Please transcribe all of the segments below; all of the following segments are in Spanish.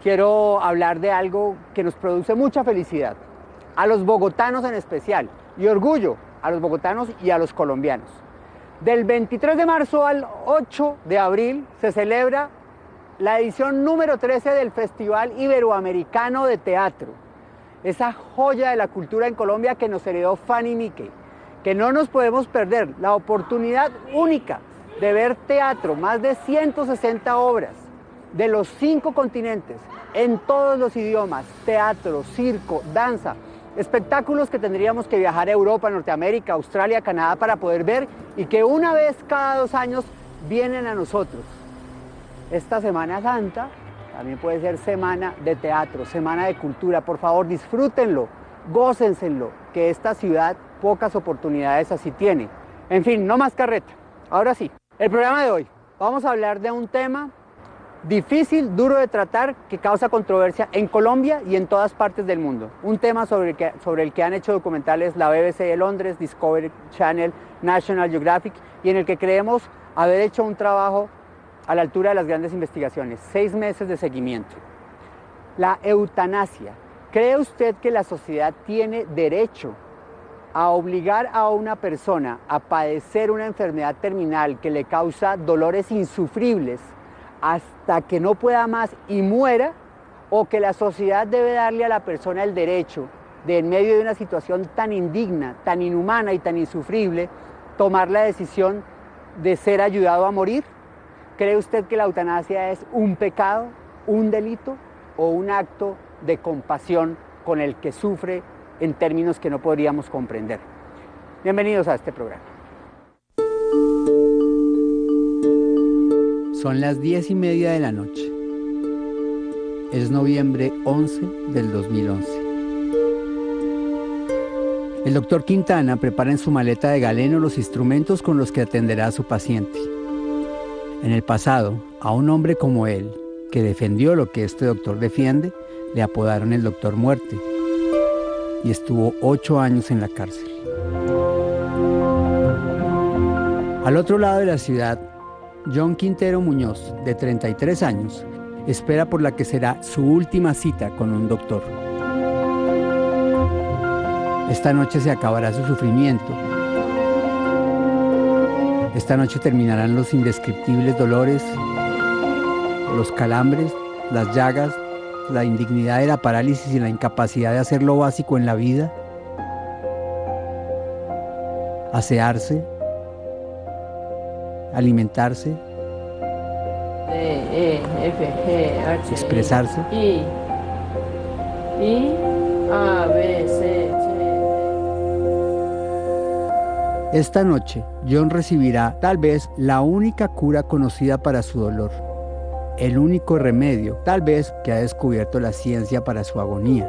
quiero hablar de algo que nos produce mucha felicidad, a los bogotanos en especial, y orgullo a los bogotanos y a los colombianos. Del 23 de marzo al 8 de abril se celebra la edición número 13 del Festival Iberoamericano de Teatro, esa joya de la cultura en Colombia que nos heredó Fanny Mickey, que no nos podemos perder, la oportunidad única de ver teatro, más de 160 obras de los 5 continentes, en todos los idiomas, teatro, circo, danza, espectáculos que tendríamos que viajar a Europa, Norteamérica, Australia, Canadá para poder ver y que una vez cada 2 años vienen a nosotros. Esta Semana Santa también puede ser semana de teatro, semana de cultura. Por favor, disfrútenlo, gócenselo, que esta ciudad pocas oportunidades así tiene. En fin, no más carreta. Ahora sí, el programa de hoy. Vamos a hablar de un tema difícil, duro de tratar, que causa controversia en Colombia y en todas partes del mundo. Un tema sobre el que han hecho documentales la BBC de Londres, Discovery Channel, National Geographic, y en el que creemos haber hecho un trabajo a la altura de las grandes investigaciones. 6 meses de seguimiento. La eutanasia. ¿Cree usted que la sociedad tiene derecho a obligar a una persona a padecer una enfermedad terminal que le causa dolores insufribles hasta que no pueda más y muera? ¿O que la sociedad debe darle a la persona el derecho de, en medio de una situación tan indigna, tan inhumana y tan insufrible, tomar la decisión de ser ayudado a morir? ¿Cree usted que la eutanasia es un pecado, un delito o un acto de compasión con el que sufre en términos que no podríamos comprender? Bienvenidos a este programa. Son las 10:30 de la noche. Es noviembre 11 del 2011. El doctor Quintana prepara en su maleta de galeno los instrumentos con los que atenderá a su paciente. En el pasado, a un hombre como él, que defendió lo que este doctor defiende, le apodaron el Doctor Muerte y estuvo 8 años en la cárcel. Al otro lado de la ciudad, John Quintero Muñoz, de 33 años, espera por la que será su última cita con un doctor. Esta noche se acabará su sufrimiento. Esta noche terminarán los indescriptibles dolores, los calambres, las llagas, la indignidad de la parálisis y la incapacidad de hacer lo básico en la vida. Asearse, alimentarse, expresarse. Esta noche, John recibirá tal vez la única cura conocida para su dolor, el único remedio, tal vez, que ha descubierto la ciencia para su agonía.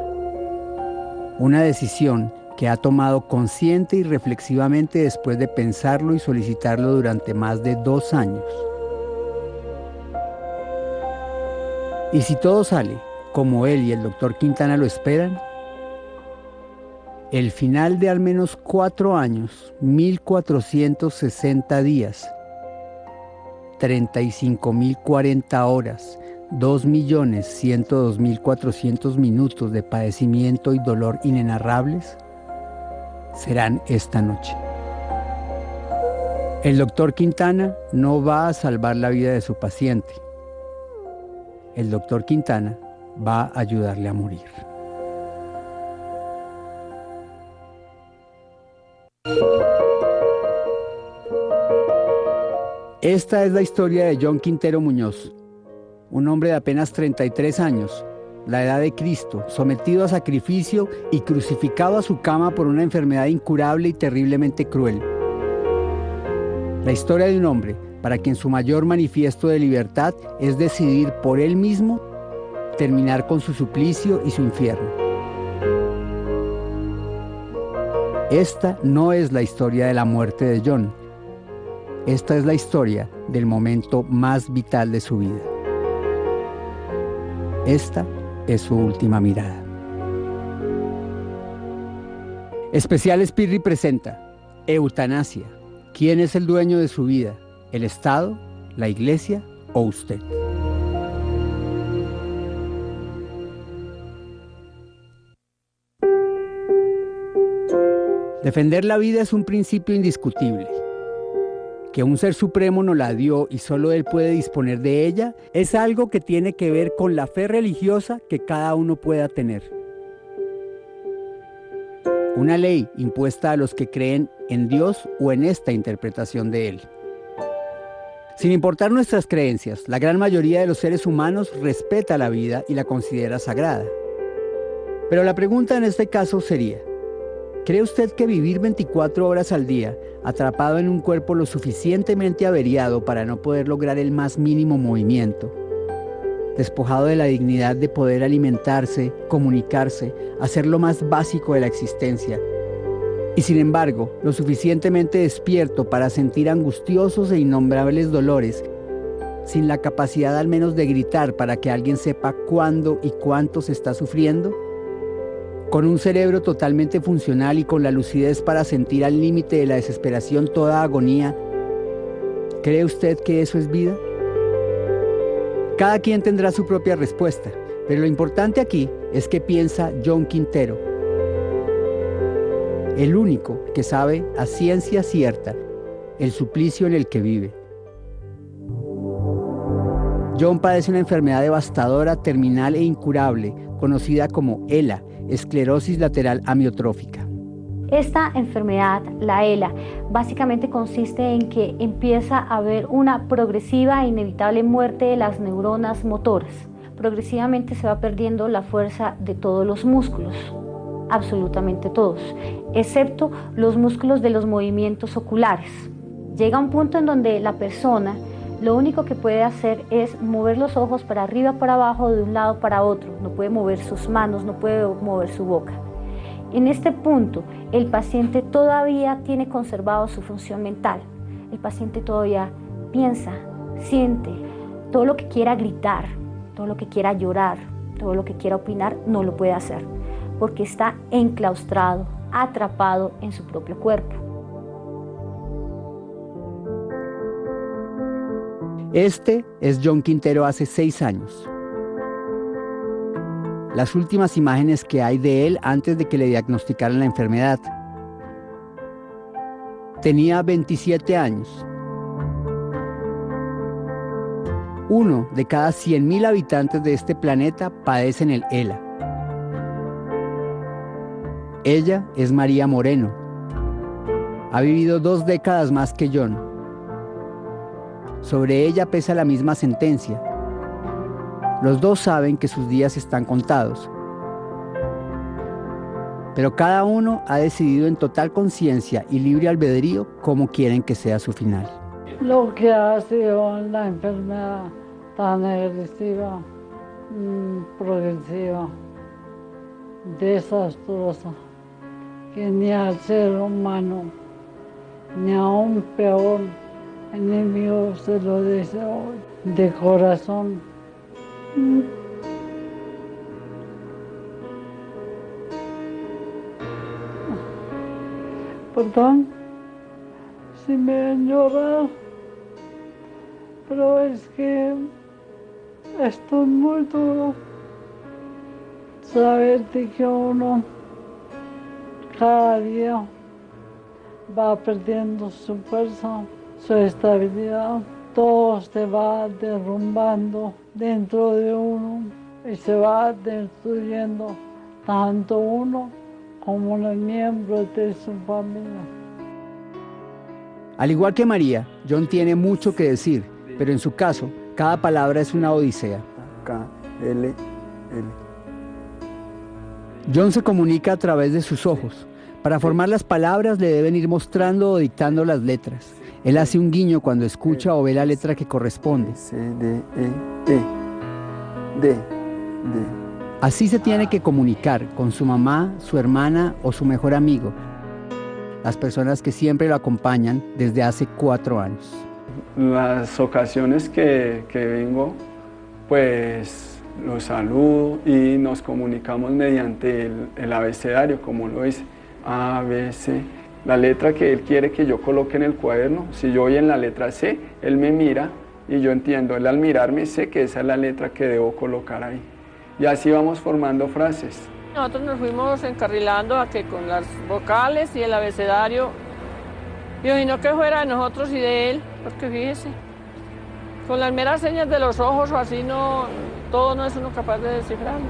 Una decisión que ha tomado consciente y reflexivamente después de pensarlo y solicitarlo durante más de 2 años. Y si todo sale como él y el doctor Quintana lo esperan, el final de al menos 4 años, 1460 días, 35.040 horas, 2.102.400 minutos de padecimiento y dolor inenarrables, serán esta noche. El doctor Quintana no va a salvar la vida de su paciente. El doctor Quintana va a ayudarle a morir. Esta es la historia de John Quintero Muñoz, un hombre de apenas 33 años, la edad de Cristo, sometido a sacrificio y crucificado a su cama por una enfermedad incurable y terriblemente cruel. La historia de un hombre para quien su mayor manifiesto de libertad es decidir por él mismo terminar con su suplicio y su infierno. Esta no es la historia de la muerte de John. Esta es la historia del momento más vital de su vida. Esta es su última mirada. Especial Spirri presenta Eutanasia. ¿Quién es el dueño de su vida? ¿El Estado, la Iglesia o usted? Defender la vida es un principio indiscutible. Que un ser supremo nos la dio y solo Él puede disponer de ella, es algo que tiene que ver con la fe religiosa que cada uno pueda tener. Una ley impuesta a los que creen en Dios o en esta interpretación de Él. Sin importar nuestras creencias, la gran mayoría de los seres humanos respeta la vida y la considera sagrada. Pero la pregunta en este caso sería, ¿cree usted que vivir 24 horas al día, atrapado en un cuerpo lo suficientemente averiado para no poder lograr el más mínimo movimiento, despojado de la dignidad de poder alimentarse, comunicarse, hacer lo más básico de la existencia, y sin embargo, lo suficientemente despierto para sentir angustiosos e innombrables dolores, sin la capacidad al menos de gritar para que alguien sepa cuándo y cuánto se está sufriendo? Con un cerebro totalmente funcional y con la lucidez para sentir al límite de la desesperación toda agonía, ¿cree usted que eso es vida? Cada quien tendrá su propia respuesta, pero lo importante aquí es qué piensa John Quintero, el único que sabe a ciencia cierta el suplicio en el que vive. John padece una enfermedad devastadora, terminal e incurable, conocida como ELA, esclerosis lateral amiotrófica. Esta enfermedad, la ELA, básicamente consiste en que empieza a haber una progresiva e inevitable muerte de las neuronas motoras. Progresivamente se va perdiendo la fuerza de todos los músculos, absolutamente todos, excepto los músculos de los movimientos oculares. Llega un punto en donde la persona lo único que puede hacer es mover los ojos para arriba, para abajo, de un lado para otro. No puede mover sus manos, no puede mover su boca. En este punto, el paciente todavía tiene conservado su función mental. El paciente todavía piensa, siente, todo lo que quiera gritar, todo lo que quiera llorar, todo lo que quiera opinar, no lo puede hacer, porque está enclaustrado, atrapado en su propio cuerpo. Este es John Quintero hace 6 años. Las últimas imágenes que hay de él antes de que le diagnosticaran la enfermedad. Tenía 27 años. 1 de cada 100.000 habitantes de este planeta padecen el ELA. Ella es María Moreno. Ha vivido 2 décadas más que John. Sobre ella pesa la misma sentencia. Los dos saben que sus días están contados. Pero cada uno ha decidido en total conciencia y libre albedrío cómo quieren que sea su final. Lo que ha sido la enfermedad tan agresiva, progresiva, desastrosa, que ni al ser humano, ni a un peor enemigo se lo deseo de corazón. Perdón si me ven llorar, pero es que esto es muy duro. Saber de que uno cada día va perdiendo su fuerza, su estabilidad, todo se va derrumbando dentro de uno y se va destruyendo tanto uno como los miembros de su familia. Al igual que María, John tiene mucho que decir, pero en su caso, cada palabra es una odisea. K, L, L. John se comunica a través de sus ojos. Para formar las palabras le deben ir mostrando o dictando las letras. Él hace un guiño cuando escucha o ve la letra que corresponde. C, D, E, E, D, D. Así se tiene que comunicar con su mamá, su hermana o su mejor amigo. Las personas que siempre lo acompañan desde hace 4 años. Las ocasiones que vengo, pues los saludo y nos comunicamos mediante el abecedario, como lo dice, A, B, C. La letra que él quiere que yo coloque en el cuaderno, si yo voy en la letra C, él me mira y yo entiendo, él al mirarme sé que esa es la letra que debo colocar ahí. Y así vamos formando frases. Nosotros nos fuimos encarrilando a que con las vocales y el abecedario, yo y no que fuera de nosotros y de él, porque fíjese, con las meras señas de los ojos o así no, todo no es uno capaz de descifrarlo.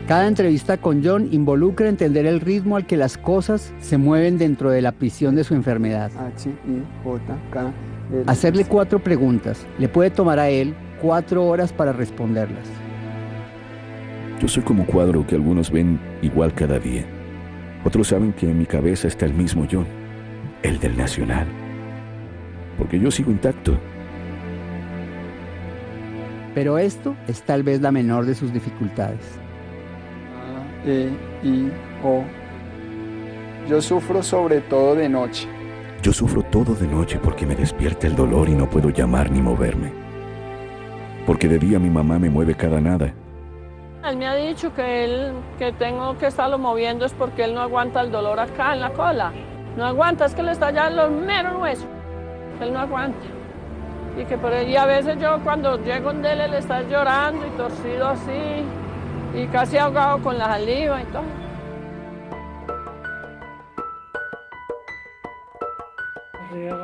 Cada entrevista con John involucra entender el ritmo al que las cosas se mueven dentro de la prisión de su enfermedad. H-I-J-K-L. Hacerle 4 preguntas le puede tomar a él 4 horas para responderlas. Yo soy como un cuadro que algunos ven igual cada día. Otros saben que en mi cabeza está el mismo John, el del Nacional. Porque yo sigo intacto. Pero esto es tal vez la menor de sus dificultades. A-E-I-O. Yo sufro sobre todo de noche. Yo sufro todo de noche porque me despierta el dolor y no puedo llamar ni moverme. Porque de día mi mamá me mueve cada nada. Él me ha dicho que tengo que estarlo moviendo es porque él no aguanta el dolor acá en la cola. No aguanta, es que le está ya en los meros huesos. Él no aguanta. Y a veces yo cuando llego donde él está llorando y torcido así y casi ahogado con la saliva y todo.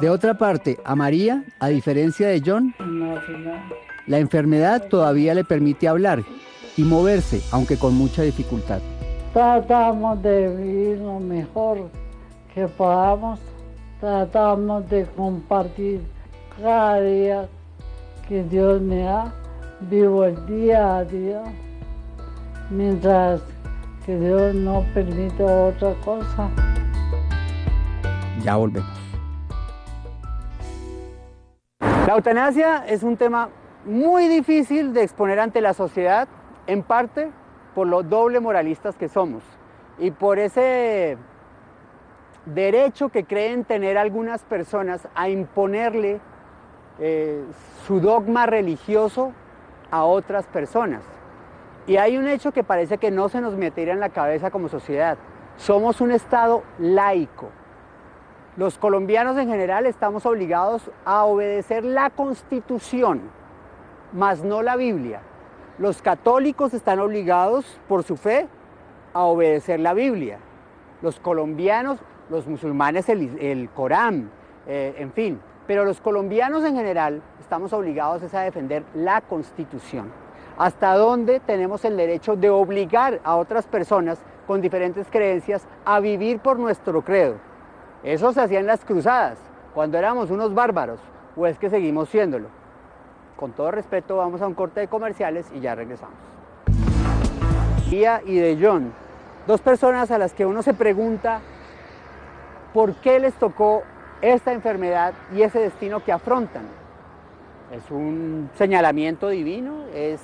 De otra parte, a María, a diferencia de John, la enfermedad todavía le permite hablar y moverse, aunque con mucha dificultad. Tratamos de vivir lo mejor que podamos, tratamos de compartir cada día que Dios me da, vivo el día a día, mientras que Dios no permite otra cosa. Ya volvemos. La eutanasia es un tema muy difícil de exponer ante la sociedad, en parte por lo doble moralistas que somos y por ese derecho que creen tener algunas personas a imponerle su dogma religioso a otras personas. Y hay un hecho que parece que no se nos metería en la cabeza como sociedad. Somos un Estado laico. Los colombianos en general estamos obligados a obedecer la Constitución, mas no la Biblia. Los católicos están obligados, por su fe, a obedecer la Biblia. Los colombianos, los musulmanes, el Corán, en fin. Pero los colombianos en general estamos obligados a defender la Constitución. ¿Hasta dónde tenemos el derecho de obligar a otras personas con diferentes creencias a vivir por nuestro credo? Eso se hacía en las cruzadas, cuando éramos unos bárbaros, o es que seguimos siéndolo. Con todo respeto, vamos a un corte de comerciales y ya regresamos. Y de John, 2 personas a las que uno se pregunta por qué les tocó esta enfermedad y ese destino que afrontan. ¿Es un señalamiento divino? ¿Es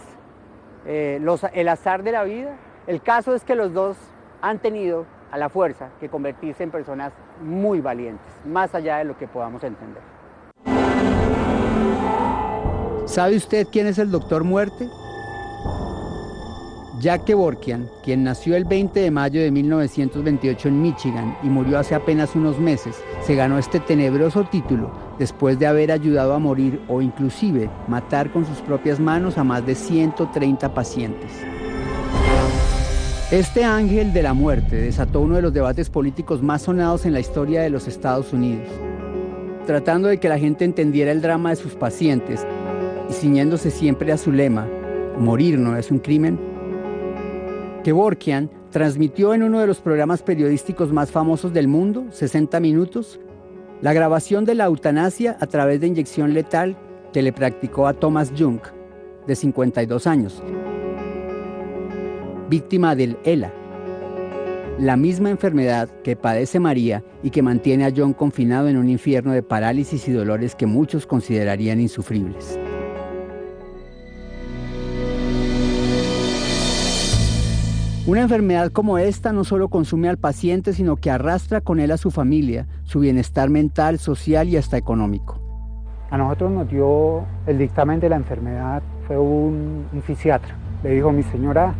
el azar de la vida? El caso es que los 2 han tenido a la fuerza que convertirse en personas muy valientes, más allá de lo que podamos entender. ¿Sabe usted quién es el Doctor Muerte? Jack Kevorkian, quien nació el 20 de mayo de 1928 en Michigan y murió hace apenas unos meses, se ganó este tenebroso título después de haber ayudado a morir o inclusive matar con sus propias manos a más de 130 pacientes. Este ángel de la muerte desató uno de los debates políticos más sonados en la historia de los Estados Unidos. Tratando de que la gente entendiera el drama de sus pacientes y ciñéndose siempre a su lema, morir no es un crimen, Kevorkian transmitió en uno de los programas periodísticos más famosos del mundo, 60 minutos, la grabación de la eutanasia a través de inyección letal que le practicó a Thomas Jung, de 52 años. Víctima del ELA, la misma enfermedad que padece María y que mantiene a John confinado en un infierno de parálisis y dolores que muchos considerarían insufribles. Una enfermedad como esta no solo consume al paciente, sino que arrastra con él a su familia, su bienestar mental, social y hasta económico. A nosotros nos dio el dictamen de la enfermedad, fue un fisiatra. Le dijo: mi señora,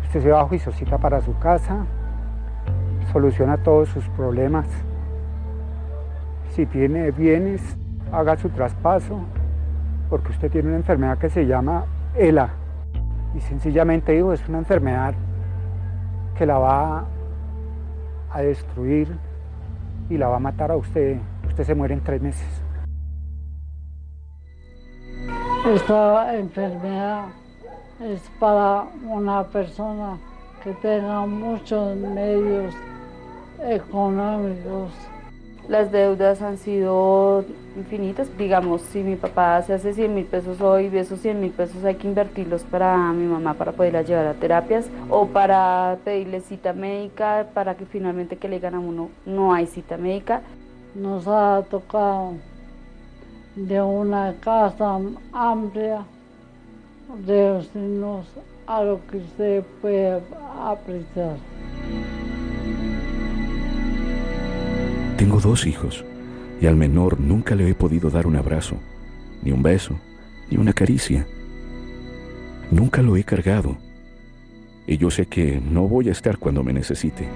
usted se va juiciosita para su casa, soluciona todos sus problemas. Si tiene bienes, haga su traspaso, porque usted tiene una enfermedad que se llama ELA. Y sencillamente dijo, es una enfermedad que la va a destruir y la va a matar a usted. Usted se muere en 3 meses. Esta enfermedad es para una persona que tenga muchos medios económicos. Las deudas han sido infinitas. Digamos, si mi papá se hace 100.000 pesos hoy, esos 100.000 pesos hay que invertirlos para mi mamá, para poderla llevar a terapias o para pedirle cita médica, para que finalmente que le digan a uno no hay cita médica. Nos ha tocado de una casa amplia reducirnos a lo que usted puede apreciar. Tengo 2 hijos y al menor nunca le he podido dar un abrazo, ni un beso, ni una caricia. Nunca lo he cargado y yo sé que no voy a estar cuando me necesite.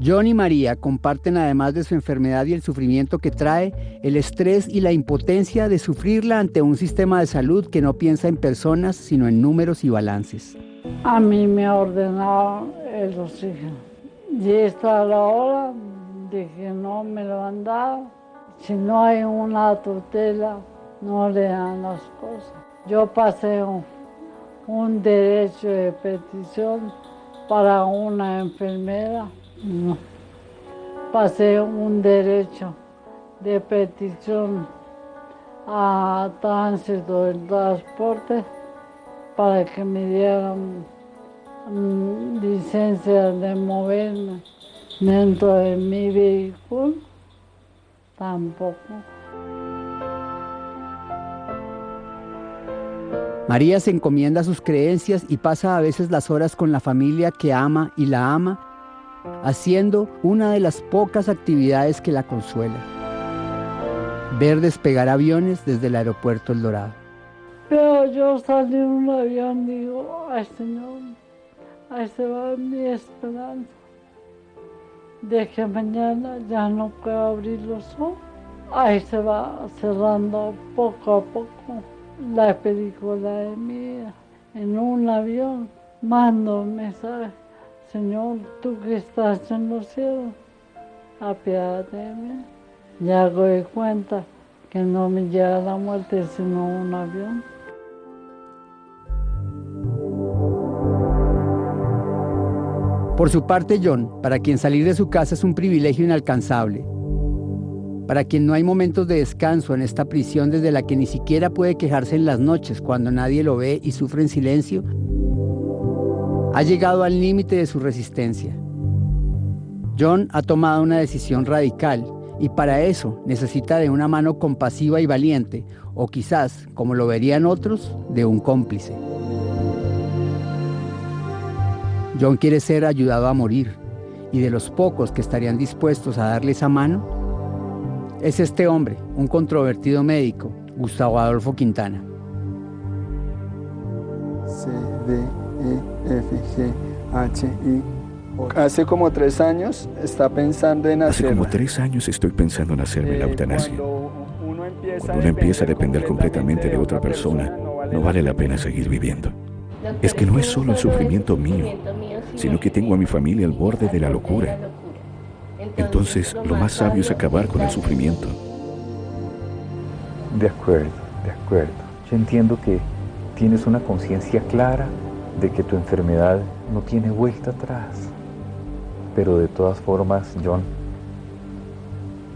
John y María comparten, además de su enfermedad y el sufrimiento que trae, el estrés y la impotencia de sufrirla ante un sistema de salud que no piensa en personas, sino en números y balances. A mí me ordenaron el oxígeno. Y esta es la hora de que no me lo han dado. Si no hay una tutela, no le dan las cosas. Yo pasé un derecho de petición para una enfermera. No. Pasé un derecho de petición a tránsito del transporte para que me dieran licencia de moverme dentro de mi vehículo. Tampoco. María se encomienda a sus creencias y pasa a veces las horas con la familia que ama y la ama, haciendo una de las pocas actividades que la consuela: ver despegar aviones desde el aeropuerto El Dorado. Pero yo salí en un avión y digo, ay Señor, ahí se va mi esperanza de que mañana ya no puedo abrir los ojos. Ahí se va cerrando poco a poco la película de mi vida. En un avión mando un mensaje: Señor, tú que estás en los cielos, apiádate de mí. Ya doy cuenta que no me llega la muerte sino un avión. Por su parte, John, para quien salir de su casa es un privilegio inalcanzable, para quien no hay momentos de descanso en esta prisión desde la que ni siquiera puede quejarse en las noches cuando nadie lo ve y sufre en silencio, ha llegado al límite de su resistencia. John ha tomado una decisión radical y para eso necesita de una mano compasiva y valiente, o quizás, como lo verían otros, de un cómplice. John quiere ser ayudado a morir, y de los pocos que estarían dispuestos a darle esa mano, es este hombre, un controvertido médico, Gustavo Adolfo Quintana. C, D, E, F, G, H, I. Hace como 3 años está pensando en hacerla. Hace como 3 años estoy pensando en hacerme la eutanasia. Cuando uno empieza a depender completamente de otra persona, no vale la pena seguir viviendo. Es que no es solo el sufrimiento mío, sino que tengo a mi familia al borde de la locura. Entonces, lo más sabio es acabar con el sufrimiento. De acuerdo. Yo entiendo que tienes una conciencia clara de que tu enfermedad no tiene vuelta atrás. Pero de todas formas, John,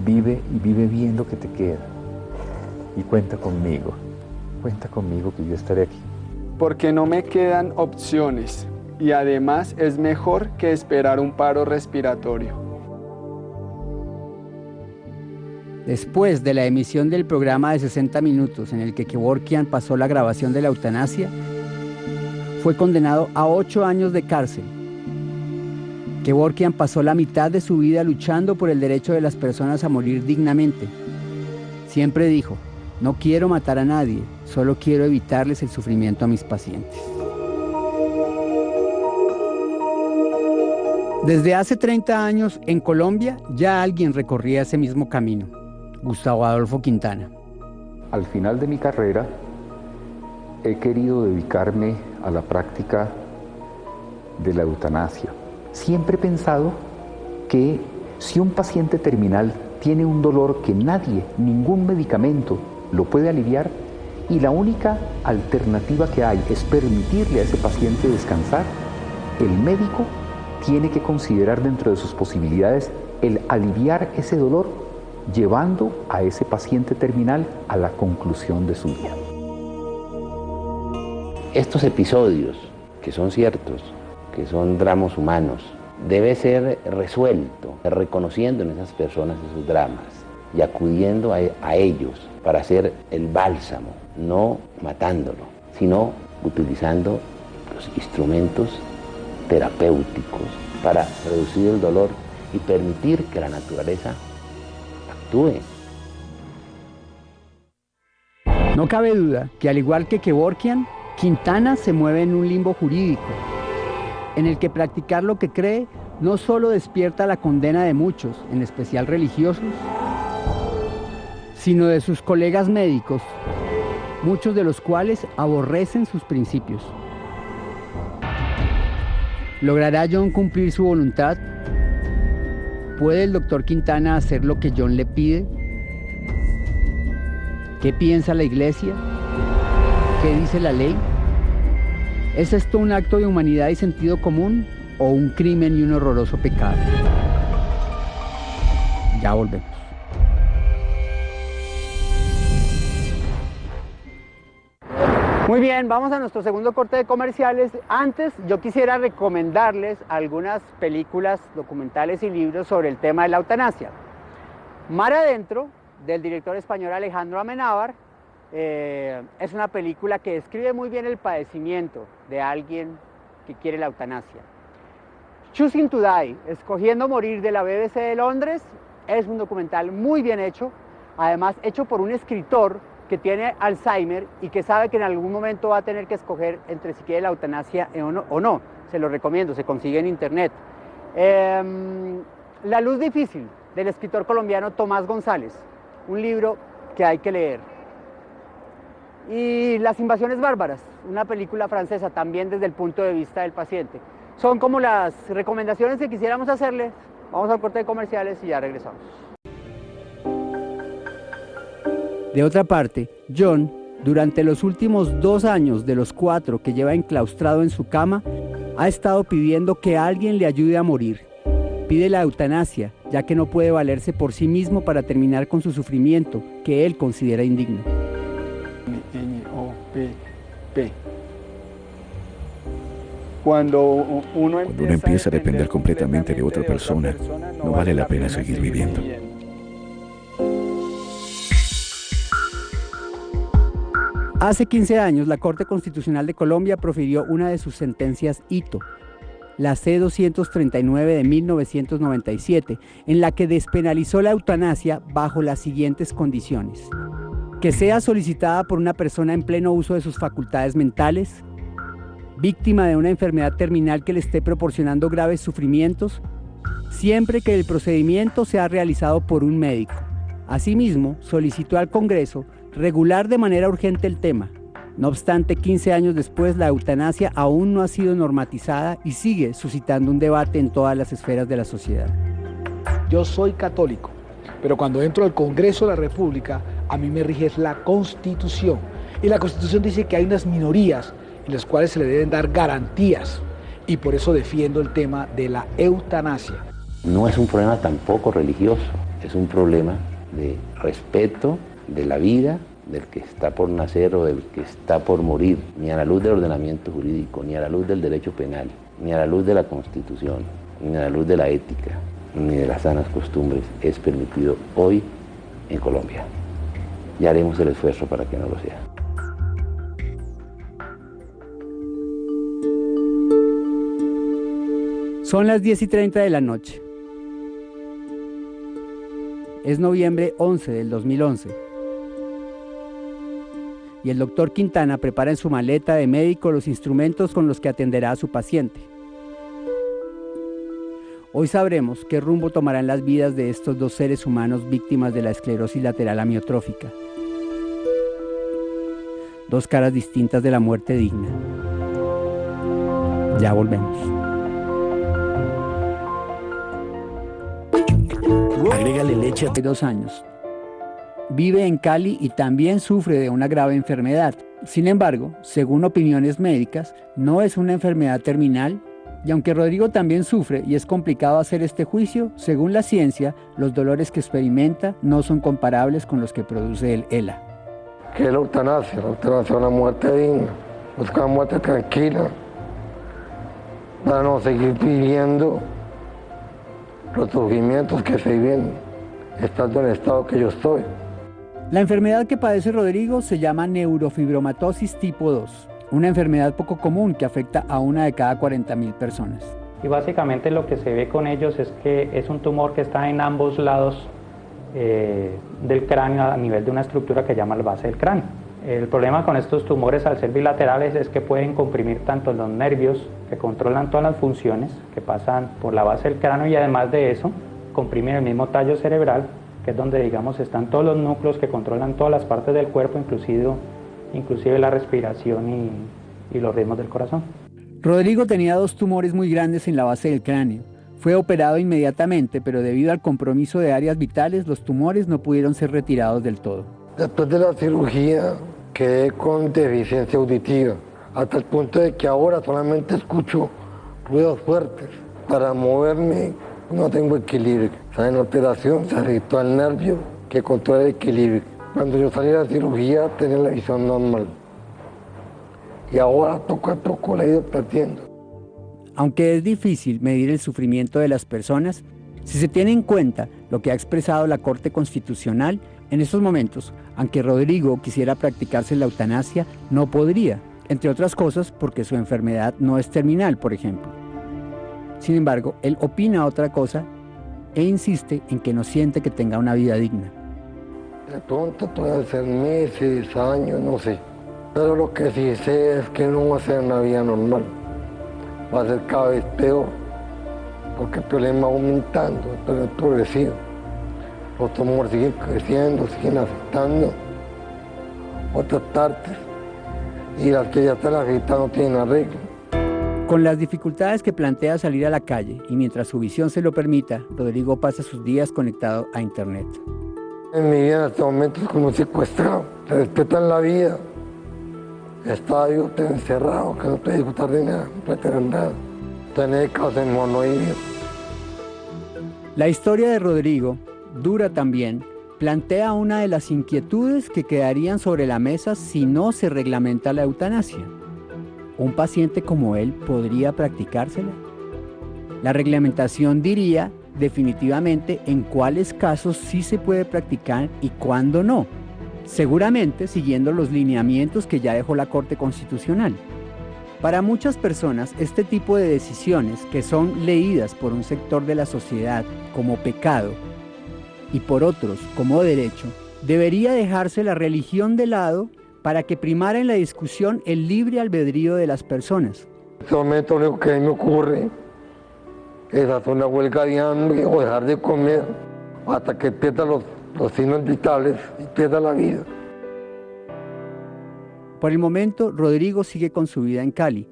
vive bien lo que te queda. Y cuenta conmigo que yo estaré aquí. Porque no me quedan opciones y además es mejor que esperar un paro respiratorio. Después de la emisión del programa de 60 minutos en el que Kevorkian pasó la grabación de la eutanasia, fue condenado a 8 años de cárcel. Kevorkian pasó la mitad de su vida luchando por el derecho de las personas a morir dignamente. Siempre dijo: no quiero matar a nadie, solo quiero evitarles el sufrimiento a mis pacientes. Desde hace 30 años, en Colombia, ya alguien recorría ese mismo camino: Gustavo Adolfo Quintana. al final de mi carrera he querido dedicarme a la práctica de la eutanasia. Siempre he pensado que si un paciente terminal tiene un dolor que nadie, ningún medicamento lo puede aliviar, y la única alternativa que hay es permitirle a ese paciente descansar, el médico tiene que considerar dentro de sus posibilidades el aliviar ese dolor, llevando a ese paciente terminal a la conclusión de su vida. Estos episodios, que son ciertos, que son dramas humanos, debe ser resuelto reconociendo en esas personas esos dramas y acudiendo a ellos para hacer el bálsamo, no matándolo, sino utilizando los instrumentos terapéuticos para reducir el dolor y permitir que la naturaleza actúe. No cabe duda que, al igual que Kevorkian, Quintana se mueve en un limbo jurídico, en el que practicar lo que cree no solo despierta la condena de muchos, en especial religiosos, sino de sus colegas médicos, muchos de los cuales aborrecen sus principios. ¿Logrará John cumplir su voluntad? ¿Puede el doctor Quintana hacer lo que John le pide? ¿Qué piensa la iglesia? ¿Qué dice la ley? ¿Es esto un acto de humanidad y sentido común o un crimen y un horroroso pecado? Ya volvemos. Muy bien, vamos a nuestro segundo corte de comerciales. Antes, yo quisiera recomendarles algunas películas, documentales y libros sobre el tema de la eutanasia. Mar Adentro, del director español Alejandro Amenábar, es una película que describe muy bien el padecimiento de alguien que quiere la eutanasia. Choosing to Die, Escogiendo Morir, de la BBC de Londres, es un documental muy bien hecho, además hecho por un escritor que tiene Alzheimer y que sabe que en algún momento va a tener que escoger entre si quiere la eutanasia o no. Se lo recomiendo, se consigue en internet. La luz difícil, del escritor colombiano Tomás González, un libro que hay que leer. Y Las invasiones bárbaras, una película francesa, también desde el punto de vista del paciente. Son como las recomendaciones que quisiéramos hacerles. Vamos al corte de comerciales y ya regresamos. De otra parte, John, durante los últimos 2 años de los 4 que lleva enclaustrado en su cama, ha estado pidiendo que alguien le ayude a morir. Pide la eutanasia, ya que no puede valerse por sí mismo para terminar con su sufrimiento, que él considera indigno. N-O-P-P. Cuando uno empieza a depender completamente de otra persona, no vale la pena seguir viviendo. Hace 15 años, la Corte Constitucional de Colombia profirió una de sus sentencias hito, la C-239 de 1997, en la que despenalizó la eutanasia bajo las siguientes condiciones: que sea solicitada por una persona en pleno uso de sus facultades mentales, víctima de una enfermedad terminal que le esté proporcionando graves sufrimientos, siempre que el procedimiento sea realizado por un médico. Asimismo, solicitó al Congreso regular de manera urgente el tema. No obstante, 15 años después, la eutanasia aún no ha sido normatizada y sigue suscitando un debate en todas las esferas de la sociedad. Yo soy católico, pero cuando entro al Congreso de la República, a mí me rige la Constitución. Y la Constitución dice que hay unas minorías en las cuales se le deben dar garantías. Y por eso defiendo el tema de la eutanasia. No es un problema tampoco religioso, es un problema de respeto de la vida del que está por nacer o del que está por morir, ni a la luz del ordenamiento jurídico, ni a la luz del derecho penal, ni a la luz de la Constitución, ni a la luz de la ética, ni de las sanas costumbres es permitido hoy en Colombia. Y haremos el esfuerzo para que no lo sea. Son las 10:30 de la noche. Es noviembre 11 del 2011. Y el doctor Quintana prepara en su maleta de médico los instrumentos con los que atenderá a su paciente. Hoy sabremos qué rumbo tomarán las vidas de estos 2 seres humanos víctimas de la esclerosis lateral amiotrófica. Dos caras distintas de la muerte digna. Ya volvemos. Agrégale leche a 2 años. Vive en Cali y también sufre de una grave enfermedad. Sin embargo, según opiniones médicas, no es una enfermedad terminal. Y aunque Rodrigo también sufre y es complicado hacer este juicio, según la ciencia, los dolores que experimenta no son comparables con los que produce el ELA. ¿Qué es la eutanasia? La eutanasia es una muerte digna, buscar una muerte tranquila, para no seguir viviendo los sufrimientos que se viven estando en el estado que yo estoy. La enfermedad que padece Rodrigo se llama neurofibromatosis tipo 2, una enfermedad poco común que afecta a 1 de cada 40.000 personas. Y básicamente lo que se ve con ellos es que es un tumor que está en ambos lados del cráneo a nivel de una estructura que llama la base del cráneo. El problema con estos tumores al ser bilaterales es que pueden comprimir tanto los nervios que controlan todas las funciones que pasan por la base del cráneo y además de eso comprimen el mismo tallo cerebral, que es donde digamos están todos los núcleos que controlan todas las partes del cuerpo, inclusive la respiración y los ritmos del corazón. Rodrigo tenía 2 tumores muy grandes en la base del cráneo. Fue operado inmediatamente, pero debido al compromiso de áreas vitales, los tumores no pudieron ser retirados del todo. Después de la cirugía quedé con deficiencia auditiva, hasta el punto de que ahora solamente escucho ruidos fuertes. Para moverme no tengo equilibrio. O sea, en la operación se afectó al nervio que controla el equilibrio. Cuando yo salí de la cirugía tenía la visión normal. Y ahora poco a poco la he ido perdiendo. Aunque es difícil medir el sufrimiento de las personas, si se tiene en cuenta lo que ha expresado la Corte Constitucional, en estos momentos, aunque Rodrigo quisiera practicarse la eutanasia, no podría, entre otras cosas porque su enfermedad no es terminal, por ejemplo. Sin embargo, él opina otra cosa e insiste en que no siente que tenga una vida digna. De pronto pueden ser meses, años, no sé. Pero lo que sí sé es que no va a ser una vida normal. Va a ser cada vez peor, porque el problema va aumentando, pero es progresivo. Los tumores siguen creciendo, siguen afectando otras partes, y las que ya están afectadas no tienen arreglo. Con las dificultades que plantea salir a la calle, y mientras su visión se lo permita, Rodrigo pasa sus días conectado a Internet. En mi vida en este momento es como un secuestrado, te respetan la vida. Está yo encerrado, que no puede disfrutar de nada, no puede tener nada. Tener casa en monoidio. La historia de Rodrigo, dura también, plantea una de las inquietudes que quedarían sobre la mesa si no se reglamenta la eutanasia. ¿Un paciente como él podría practicársela? La reglamentación diría definitivamente en cuáles casos sí se puede practicar y cuándo no. Seguramente siguiendo los lineamientos que ya dejó la Corte Constitucional. Para muchas personas, este tipo de decisiones, que son leídas por un sector de la sociedad como pecado y por otros como derecho, debería dejarse la religión de lado para que primara en la discusión el libre albedrío de las personas. En este momento lo único que me ocurre es hacer una huelga de hambre o dejar de comer hasta que pierda los signos vitales y pierda la vida. Por el momento, Rodrigo sigue con su vida en Cali.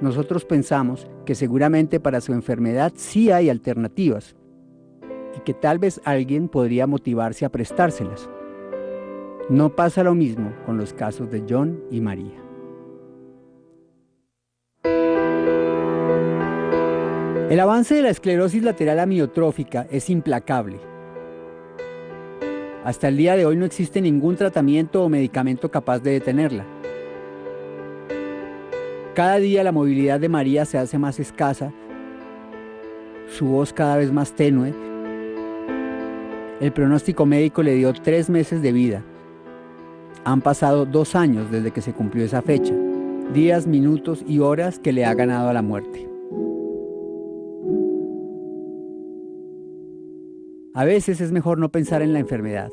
Nosotros pensamos que seguramente para su enfermedad sí hay alternativas y que tal vez alguien podría motivarse a prestárselas. No pasa lo mismo con los casos de John y María. El avance de la esclerosis lateral amiotrófica es implacable. Hasta el día de hoy no existe ningún tratamiento o medicamento capaz de detenerla. Cada día la movilidad de María se hace más escasa, su voz cada vez más tenue. El pronóstico médico le dio 3 meses de vida. Han pasado 2 años desde que se cumplió esa fecha, días, minutos y horas que le ha ganado a la muerte. A veces es mejor no pensar en la enfermedad.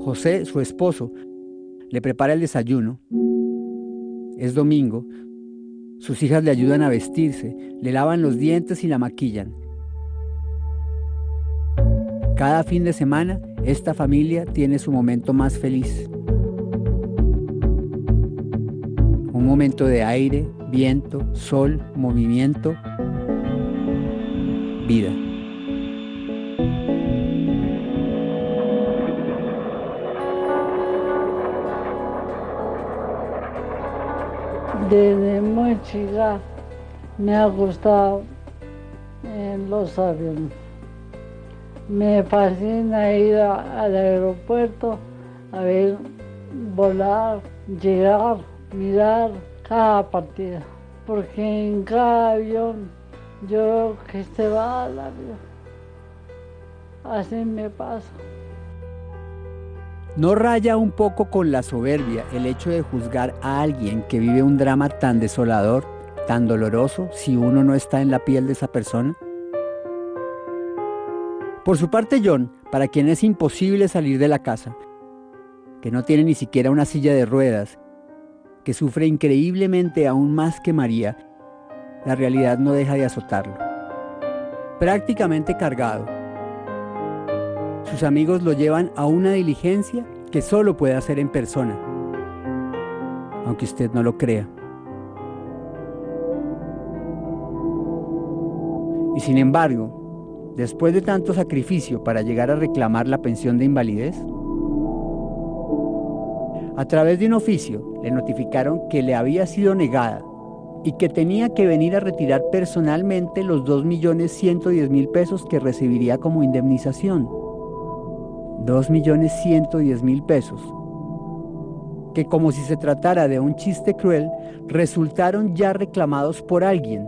José, su esposo, le prepara el desayuno. Es domingo. Sus hijas le ayudan a vestirse, le lavan los dientes y la maquillan. Cada fin de semana, esta familia tiene su momento más feliz. Un momento de aire, viento, sol, movimiento, vida. Desde muy chica me ha gustado los aviones. Me fascina ir al aeropuerto a ver volar, llegar, mirar cada partida. Porque en cada avión yo veo que se va al avión. Así me pasa. ¿No raya un poco con la soberbia el hecho de juzgar a alguien que vive un drama tan desolador, tan doloroso, si uno no está en la piel de esa persona? Por su parte, John, para quien es imposible salir de la casa, que no tiene ni siquiera una silla de ruedas, que sufre increíblemente aún más que María, la realidad no deja de azotarlo. Prácticamente cargado, sus amigos lo llevan a una diligencia que solo puede hacer en persona, aunque usted no lo crea. Y sin embargo, después de tanto sacrificio para llegar a reclamar la pensión de invalidez, a través de un oficio le notificaron que le había sido negada y que tenía que venir a retirar personalmente los 2.110.000 pesos que recibiría como indemnización. 2.110.000 pesos, que como si se tratara de un chiste cruel, resultaron ya reclamados por alguien.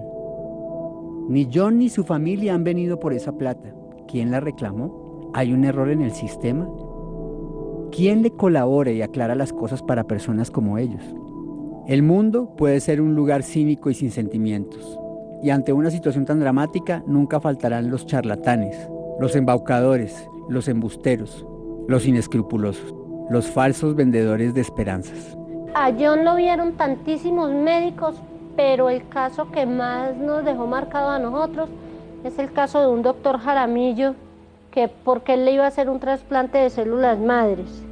Ni John ni su familia han venido por esa plata. ¿Quién la reclamó? ¿Hay un error en el sistema? ¿Quién le colabora y aclara las cosas para personas como ellos? El mundo puede ser un lugar cínico y sin sentimientos. Y ante una situación tan dramática, nunca faltarán los charlatanes, los embaucadores, los embusteros, los inescrupulosos, los falsos vendedores de esperanzas. A John lo vieron tantísimos médicos, pero el caso que más nos dejó marcado a nosotros es el caso de un doctor Jaramillo, que porque él le iba a hacer un trasplante de células madres.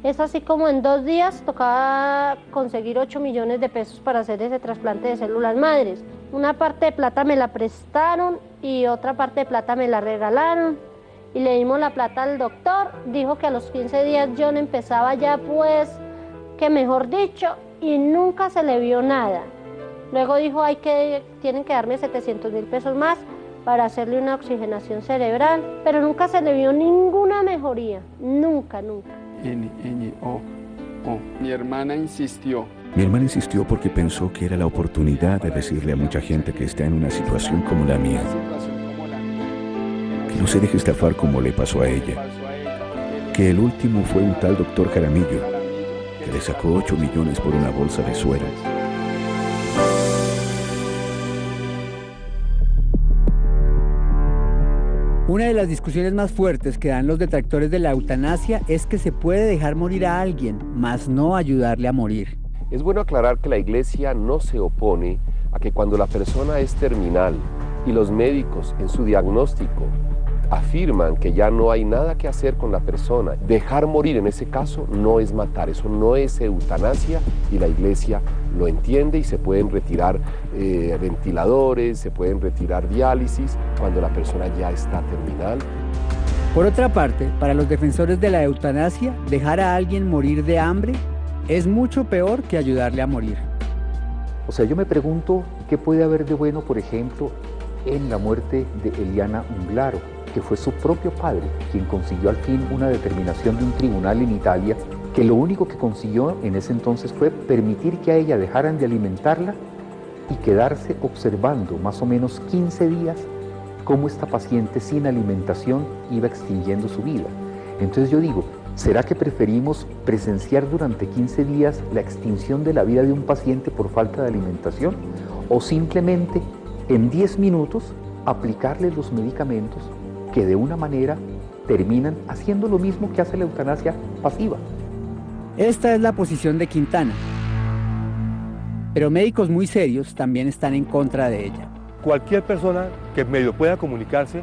Es así como en 2 días tocaba conseguir 8 millones de pesos para hacer ese trasplante de células madres. Una parte de plata me la prestaron y otra parte de plata me la regalaron. Y le dimos la plata al doctor, dijo que a los 15 días John empezaba ya pues, que mejor dicho, y nunca se le vio nada. Luego dijo, tienen que darme 700.000 pesos más para hacerle una oxigenación cerebral, pero nunca se le vio ninguna mejoría, nunca. Mi hermana insistió. Mi hermana insistió porque pensó que era la oportunidad de decirle a mucha gente que está en una situación como la mía, que no se deje estafar como le pasó a ella, que el último fue un tal doctor Jaramillo, que le sacó 8 millones por una bolsa de sueras. Una de las discusiones más fuertes que dan los detractores de la eutanasia es que se puede dejar morir a alguien, mas no ayudarle a morir. Es bueno aclarar que la Iglesia no se opone a que cuando la persona es terminal y los médicos en su diagnóstico afirman que ya no hay nada que hacer con la persona, dejar morir en ese caso no es matar, eso no es eutanasia y la Iglesia lo entiende y se pueden retirar ventiladores, se pueden retirar diálisis cuando la persona ya está terminal. Por otra parte, para los defensores de la eutanasia, dejar a alguien morir de hambre es mucho peor que ayudarle a morir. O sea, yo me pregunto qué puede haber de bueno, por ejemplo, en la muerte de Eliana Unglaro, que fue su propio padre quien consiguió al fin una determinación de un tribunal en Italia, que lo único que consiguió en ese entonces fue permitir que a ella dejaran de alimentarla y quedarse observando más o menos 15 días cómo esta paciente sin alimentación iba extinguiendo su vida. Entonces yo digo, ¿será que preferimos presenciar durante 15 días la extinción de la vida de un paciente por falta de alimentación? ¿O simplemente en 10 minutos aplicarle los medicamentos que de una manera terminan haciendo lo mismo que hace la eutanasia pasiva? Esta es la posición de Quintana, pero médicos muy serios también están en contra de ella. Cualquier persona que medio pueda comunicarse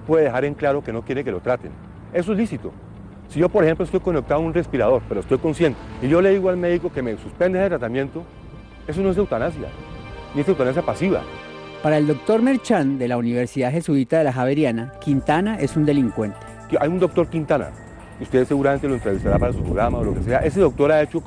puede dejar en claro que no quiere que lo traten. Eso es lícito. Si yo, por ejemplo, estoy conectado a un respirador, pero estoy consciente, y yo le digo al médico que me suspende ese tratamiento, Eso no es eutanasia, ni es eutanasia pasiva. Para el doctor Merchán de la Universidad Jesuita de la Javeriana, Quintana es un delincuente. Hay un doctor Quintana, usted seguramente lo entrevistará para su programa o lo que sea. Ese doctor ha hecho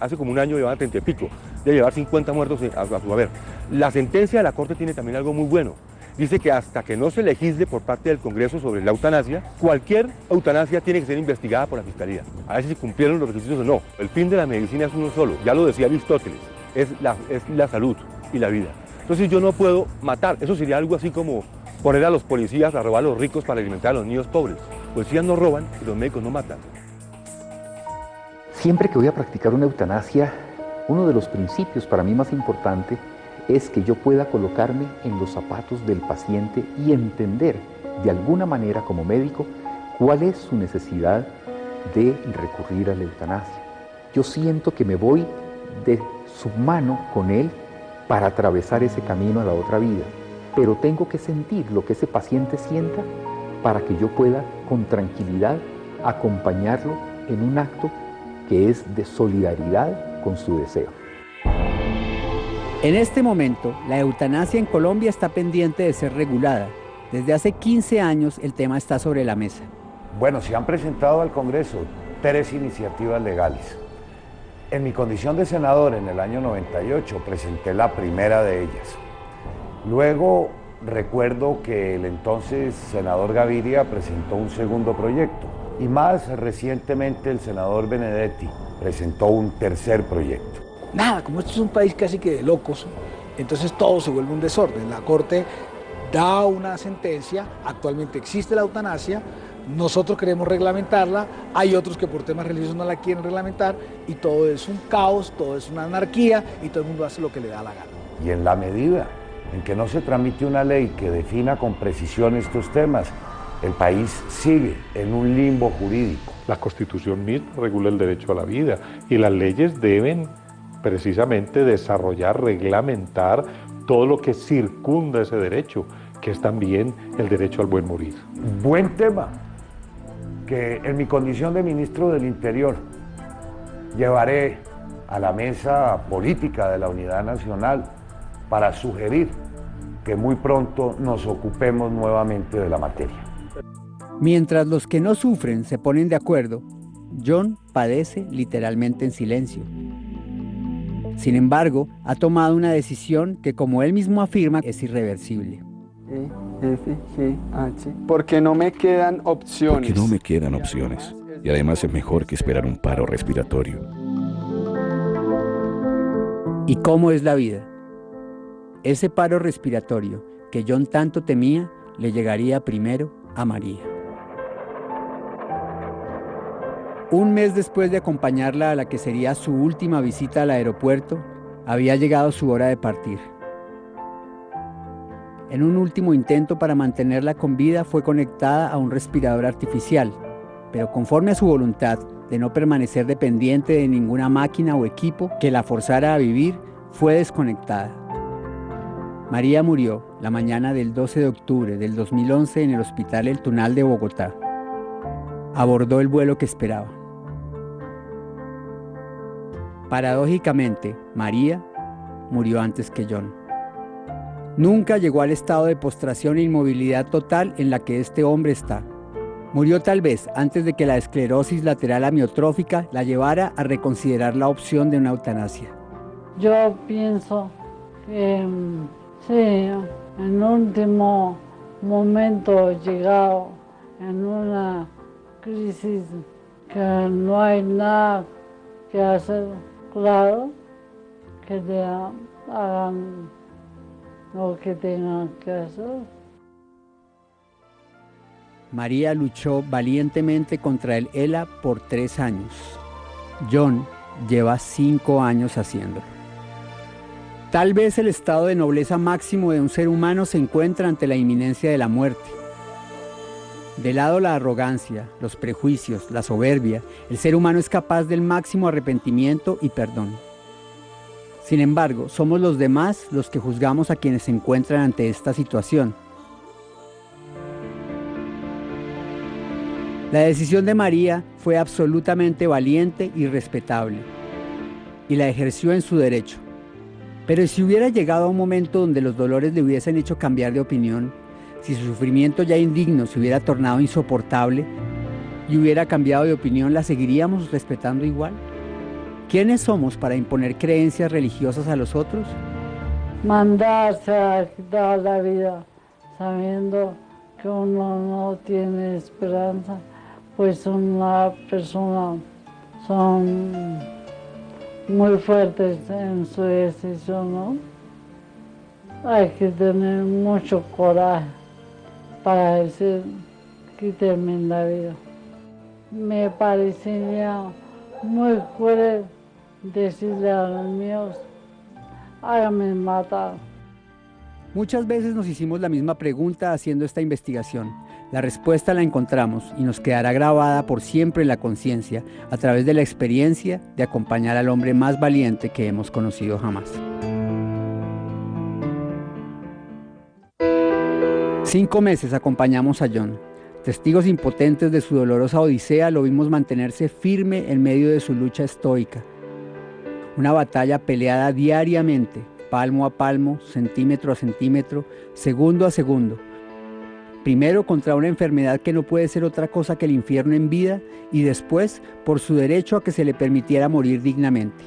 hace como un año llevaba 30 y pico, de llevar 50 muertos a su haber. La sentencia de la Corte tiene también algo muy bueno. Dice que hasta que no se legisle por parte del Congreso sobre la eutanasia, cualquier eutanasia tiene que ser investigada por la Fiscalía, a ver si cumplieron los requisitos o no. El fin de la medicina es uno solo, ya lo decía Aristóteles, es la salud y la vida. Entonces yo no puedo matar, eso sería algo así como poner a los policías a robar a los ricos para alimentar a los niños pobres. Los policías no roban y los médicos no matan. Siempre que voy a practicar una eutanasia, uno de los principios para mí más importante es que yo pueda colocarme en los zapatos del paciente y entender de alguna manera como médico cuál es su necesidad de recurrir a la eutanasia. Yo siento que me voy de su mano con él para atravesar ese camino a la otra vida, pero tengo que sentir lo que ese paciente sienta para que yo pueda con tranquilidad acompañarlo en un acto que es de solidaridad con su deseo. En este momento, la eutanasia en Colombia está pendiente de ser regulada. Desde hace 15 años el tema está sobre la mesa. Bueno, se han presentado al Congreso 3 iniciativas legales. En mi condición de senador en el año 98 presenté la primera de ellas. Luego recuerdo que el entonces senador Gaviria presentó un segundo proyecto y más recientemente el senador Benedetti presentó un tercer proyecto. Nada, como esto es un país casi que de locos, entonces todo se vuelve un desorden. La Corte da una sentencia, actualmente existe la eutanasia, nosotros queremos reglamentarla, hay otros que por temas religiosos no la quieren reglamentar y todo es un caos, todo es una anarquía y todo el mundo hace lo que le da la gana. Y en la medida en que no se tramite una ley que defina con precisión estos temas, el país sigue en un limbo jurídico. La Constitución misma regula el derecho a la vida y las leyes deben precisamente desarrollar, reglamentar todo lo que circunda ese derecho, que es también el derecho al buen morir. Buen tema, que en mi condición de ministro del Interior llevaré a la mesa política de la Unidad Nacional para sugerir que muy pronto nos ocupemos nuevamente de la materia. Mientras los que no sufren se ponen de acuerdo, John padece literalmente en silencio. Sin embargo, ha tomado una decisión que, como él mismo afirma, es irreversible. F, G, H. Porque no me quedan opciones. Porque no me quedan opciones. Y además es mejor que esperar un paro respiratorio. ¿Y cómo es la vida? Ese paro respiratorio que John tanto temía le llegaría primero a María. Un mes después de acompañarla a la que sería su última visita al aeropuerto, había llegado su hora de partir. En un último intento para mantenerla con vida, fue conectada a un respirador artificial, pero conforme a su voluntad de no permanecer dependiente de ninguna máquina o equipo que la forzara a vivir, fue desconectada. María murió la mañana del 12 de octubre del 2011 en el Hospital El Tunal de Bogotá. Abordó el vuelo que esperaba. Paradójicamente, María murió antes que John. Nunca llegó al estado de postración e inmovilidad total en la que este hombre está. Murió tal vez antes de que la esclerosis lateral amiotrófica la llevara a reconsiderar la opción de una eutanasia. Yo pienso que sí, en último momento he llegado en una crisis que no hay nada que hacer. Claro, que te hagan lo que tengan que hacer. María luchó valientemente contra el ELA por 3 años. John lleva 5 años haciéndolo. Tal vez el estado de nobleza máximo de un ser humano se encuentra ante la inminencia de la muerte. De lado la arrogancia, los prejuicios, la soberbia, el ser humano es capaz del máximo arrepentimiento y perdón. Sin embargo, somos los demás los que juzgamos a quienes se encuentran ante esta situación. La decisión de María fue absolutamente valiente y respetable, y la ejerció en su derecho. Pero si hubiera llegado a un momento donde los dolores le hubiesen hecho cambiar de opinión, si su sufrimiento ya indigno se hubiera tornado insoportable y hubiera cambiado de opinión, ¿la seguiríamos respetando igual? ¿Quiénes somos para imponer creencias religiosas a los otros? Mandarse a quitar la vida sabiendo que uno no tiene esperanza, pues una persona son muy fuertes en su decisión, ¿no? Hay que tener mucho coraje para decir quítenme la vida. Me parecería muy cruel decirle a los míos, háganme matar. Muchas veces nos hicimos la misma pregunta haciendo esta investigación. La respuesta la encontramos y nos quedará grabada por siempre en la conciencia a través de la experiencia de acompañar al hombre más valiente que hemos conocido jamás. 5 meses acompañamos a John. Testigos impotentes de su dolorosa odisea, lo vimos mantenerse firme en medio de su lucha estoica. Una batalla peleada diariamente, palmo a palmo, centímetro a centímetro, segundo a segundo. Primero contra una enfermedad que no puede ser otra cosa que el infierno en vida, y después por su derecho a que se le permitiera morir dignamente.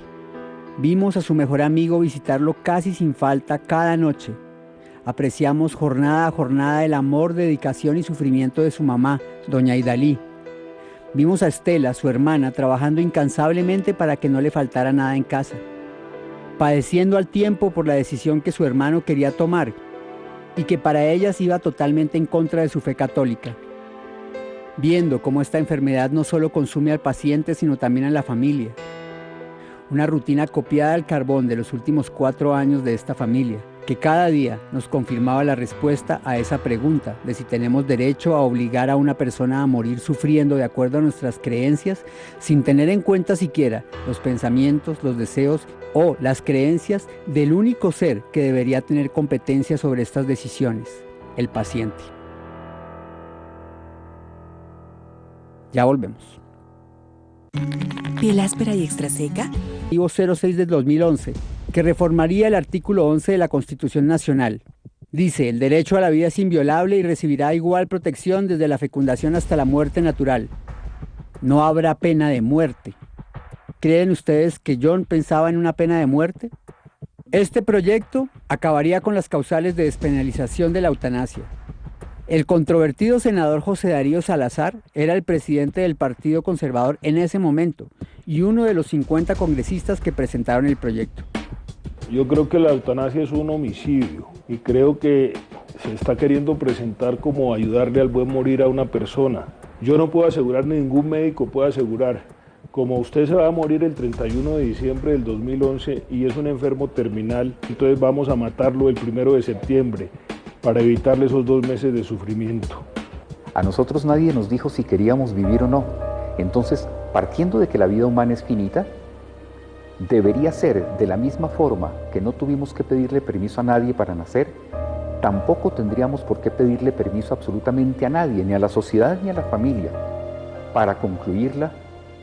Vimos a su mejor amigo visitarlo casi sin falta cada noche. Apreciamos jornada a jornada el amor, dedicación y sufrimiento de su mamá, doña Idalí. Vimos a Estela, su hermana, trabajando incansablemente para que no le faltara nada en casa, padeciendo al tiempo por la decisión que su hermano quería tomar y que para ellas iba totalmente en contra de su fe católica. Viendo cómo esta enfermedad no solo consume al paciente, sino también a la familia. Una rutina copiada al carbón de los últimos 4 años de esta familia, que cada día nos confirmaba la respuesta a esa pregunta de si tenemos derecho a obligar a una persona a morir sufriendo de acuerdo a nuestras creencias, sin tener en cuenta siquiera los pensamientos, los deseos o las creencias del único ser que debería tener competencia sobre estas decisiones, el paciente. Ya volvemos. ¿Piel áspera y extraseca? 06 del 2011, que reformaría el artículo 11 de la Constitución Nacional. Dice, el derecho a la vida es inviolable y recibirá igual protección desde la fecundación hasta la muerte natural. No habrá pena de muerte. ¿Creen ustedes que John pensaba en una pena de muerte? Este proyecto acabaría con las causales de despenalización de la eutanasia. El controvertido senador José Darío Salazar era el presidente del Partido Conservador en ese momento y uno de los 50 congresistas que presentaron el proyecto. Yo creo que la eutanasia es un homicidio y creo que se está queriendo presentar como ayudarle al buen morir a una persona. Yo no puedo asegurar, ningún médico puede asegurar, como usted se va a morir el 31 de diciembre del 2011 y es un enfermo terminal, entonces vamos a matarlo el 1 de septiembre para evitarle esos 2 meses de sufrimiento. A nosotros nadie nos dijo si queríamos vivir o no. Entonces, partiendo de que la vida humana es finita, debería ser de la misma forma que no tuvimos que pedirle permiso a nadie para nacer, tampoco tendríamos por qué pedirle permiso absolutamente a nadie, ni a la sociedad ni a la familia, para concluirla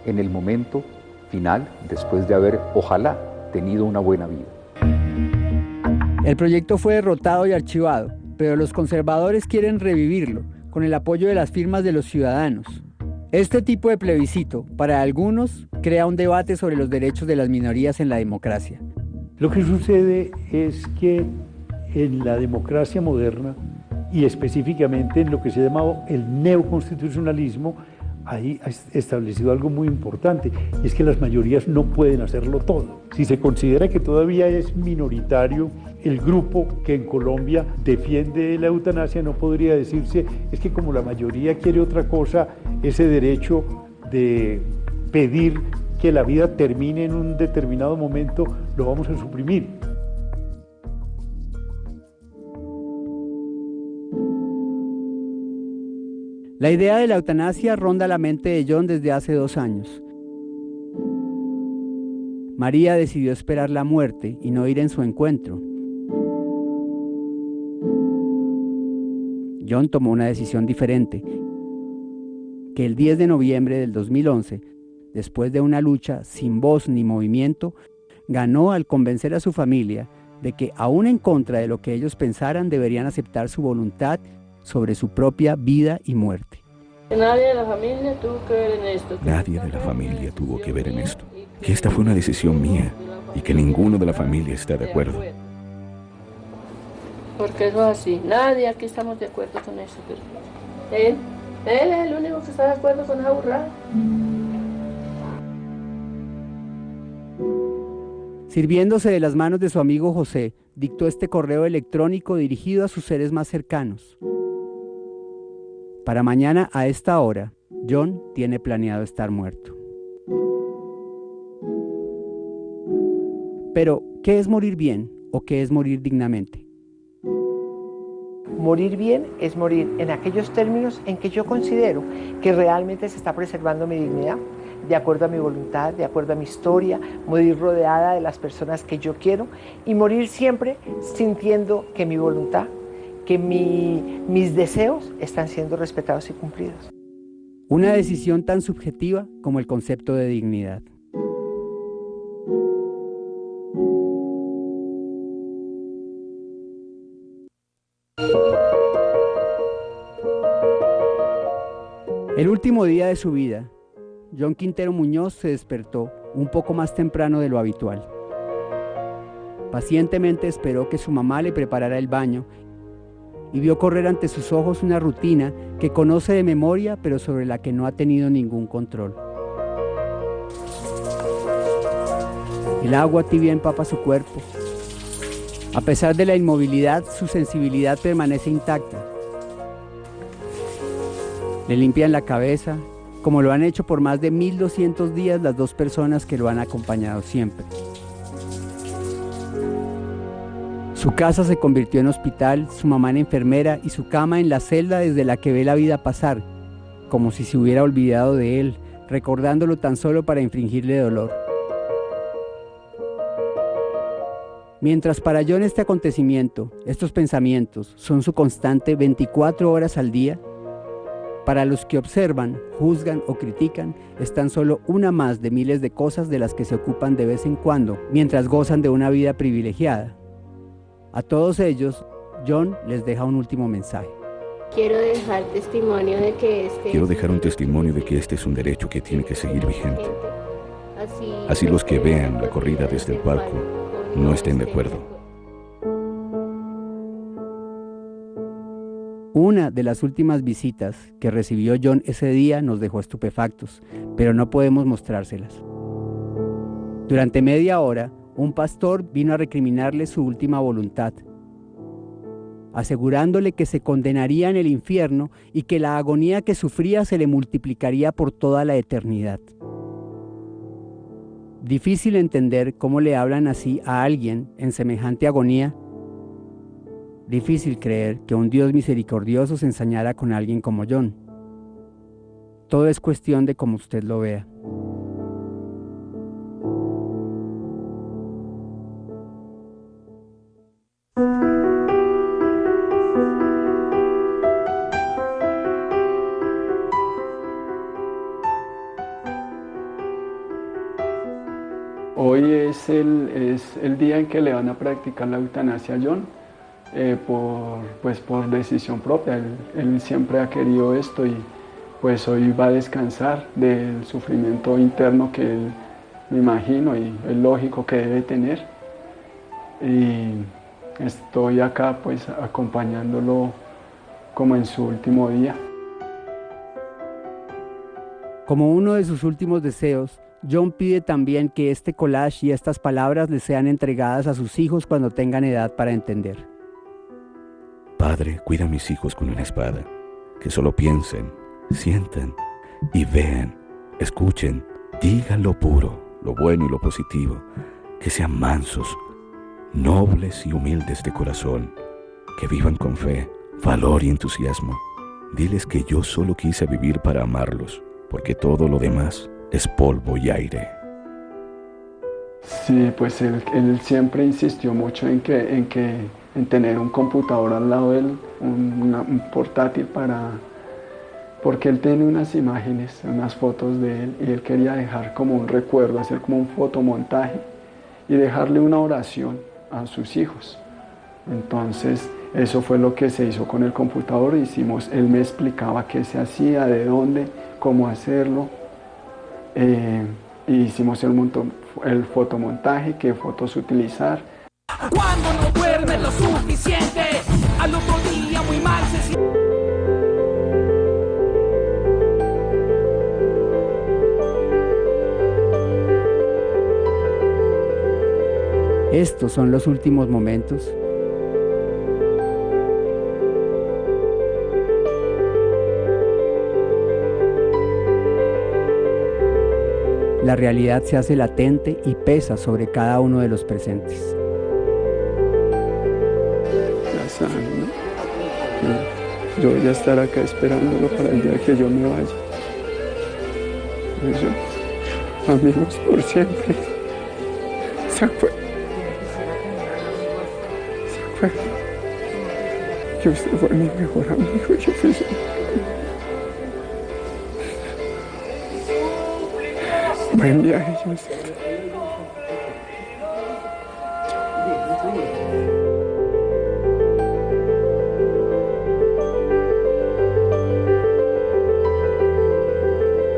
en el momento final, después de haber, ojalá, tenido una buena vida. El proyecto fue derrotado y archivado, pero los conservadores quieren revivirlo, con el apoyo de las firmas de los ciudadanos. Este tipo de plebiscito, para algunos, crea un debate sobre los derechos de las minorías en la democracia. Lo que sucede es que en la democracia moderna, y específicamente en lo que se ha llamado el neoconstitucionalismo, ahí ha establecido algo muy importante, y es que las mayorías no pueden hacerlo todo. Si se considera que todavía es minoritario el grupo que en Colombia defiende la eutanasia, no podría decirse, es que como la mayoría quiere otra cosa, ese derecho de pedir que la vida termine en un determinado momento, lo vamos a suprimir. La idea de la eutanasia ronda la mente de John desde hace 2 años. María decidió esperar la muerte y no ir en su encuentro. John tomó una decisión diferente, que el 10 de noviembre del 2011, después de una lucha sin voz ni movimiento, ganó al convencer a su familia de que, aún en contra de lo que ellos pensaran, deberían aceptar su voluntad sobre su propia vida y muerte. Nadie de la familia tuvo que ver en esto. Nadie de la familia tuvo que ver en esto. Que esta fue una decisión mía y que ninguno de la familia está de acuerdo. Porque eso es así. Nadie aquí estamos de acuerdo con eso. Pero él es el único que está de acuerdo con esa burrada. Sirviéndose de las manos de su amigo José, dictó este correo electrónico dirigido a sus seres más cercanos. Para mañana a esta hora, John tiene planeado estar muerto. Pero, ¿qué es morir bien o qué es morir dignamente? Morir bien es morir en aquellos términos en que yo considero que realmente se está preservando mi dignidad, de acuerdo a mi voluntad, de acuerdo a mi historia, morir rodeada de las personas que yo quiero y morir siempre sintiendo que mi voluntad, que mis deseos están siendo respetados y cumplidos. Una decisión tan subjetiva como el concepto de dignidad. El último día de su vida, John Quintero Muñoz se despertó un poco más temprano de lo habitual. Pacientemente esperó que su mamá le preparara el baño y vio correr ante sus ojos una rutina que conoce de memoria, pero sobre la que no ha tenido ningún control. El agua tibia empapa su cuerpo. A pesar de la inmovilidad, su sensibilidad permanece intacta. Le limpian la cabeza, como lo han hecho por más de 1200 días las dos personas que lo han acompañado siempre. Su casa se convirtió en hospital, su mamá en enfermera y su cama en la celda desde la que ve la vida pasar, como si se hubiera olvidado de él, recordándolo tan solo para infligirle dolor. Mientras para John este acontecimiento, estos pensamientos, son su constante 24 horas al día, para los que observan, juzgan o critican, es tan solo una más de miles de cosas de las que se ocupan de vez en cuando, mientras gozan de una vida privilegiada. A todos ellos, John les deja un último mensaje. Quiero dejar testimonio de que Quiero dejar un testimonio de que este es un derecho que tiene que seguir vigente. Así los que vean la corrida desde el barco no estén de acuerdo. Una de las últimas visitas que recibió John ese día nos dejó estupefactos, pero no podemos mostrárselas. Durante media hora, un pastor vino a recriminarle su última voluntad, asegurándole que se condenaría en el infierno y que la agonía que sufría se le multiplicaría por toda la eternidad. Difícil entender cómo le hablan así a alguien en semejante agonía. Difícil creer que un Dios misericordioso se ensañara con alguien como John. Todo es cuestión de cómo usted lo vea. Hoy es el día en que le van a practicar la eutanasia a John, por decisión propia. Él siempre ha querido esto y pues hoy va a descansar del sufrimiento interno que él, me imagino, y es lógico que debe tener. Y estoy acá pues acompañándolo como en su último día. Como uno de sus últimos deseos, John pide también que este collage y estas palabras les sean entregadas a sus hijos cuando tengan edad para entender. Padre, cuida a mis hijos con una espada, que solo piensen, sientan y vean, escuchen, digan lo puro, lo bueno y lo positivo, que sean mansos, nobles y humildes de corazón, que vivan con fe, valor y entusiasmo. Diles que yo solo quise vivir para amarlos, porque todo lo demás es polvo y aire. Sí, pues él siempre insistió mucho en tener un computador al lado de él, un portátil porque él tiene unas imágenes, unas fotos de él, y él quería dejar como un recuerdo, hacer como un fotomontaje y dejarle una oración a sus hijos. Entonces, eso fue lo que se hizo con el computador. Él me explicaba qué se hacía, de dónde, cómo hacerlo. Y hicimos el fotomontaje, qué fotos utilizar. Cuando no duermes lo suficiente, al otro día muy mal se siente. Estos son los últimos momentos la realidad se hace latente y pesa sobre cada uno de los presentes. Ya saben, ¿no? Yo voy a estar acá esperándolo para el día que yo me vaya. Eso, amigos por siempre. Se acuerdan. Que usted fue mi mejor amigo y yo fui su mejor amigo. Buen viaje, Joseph.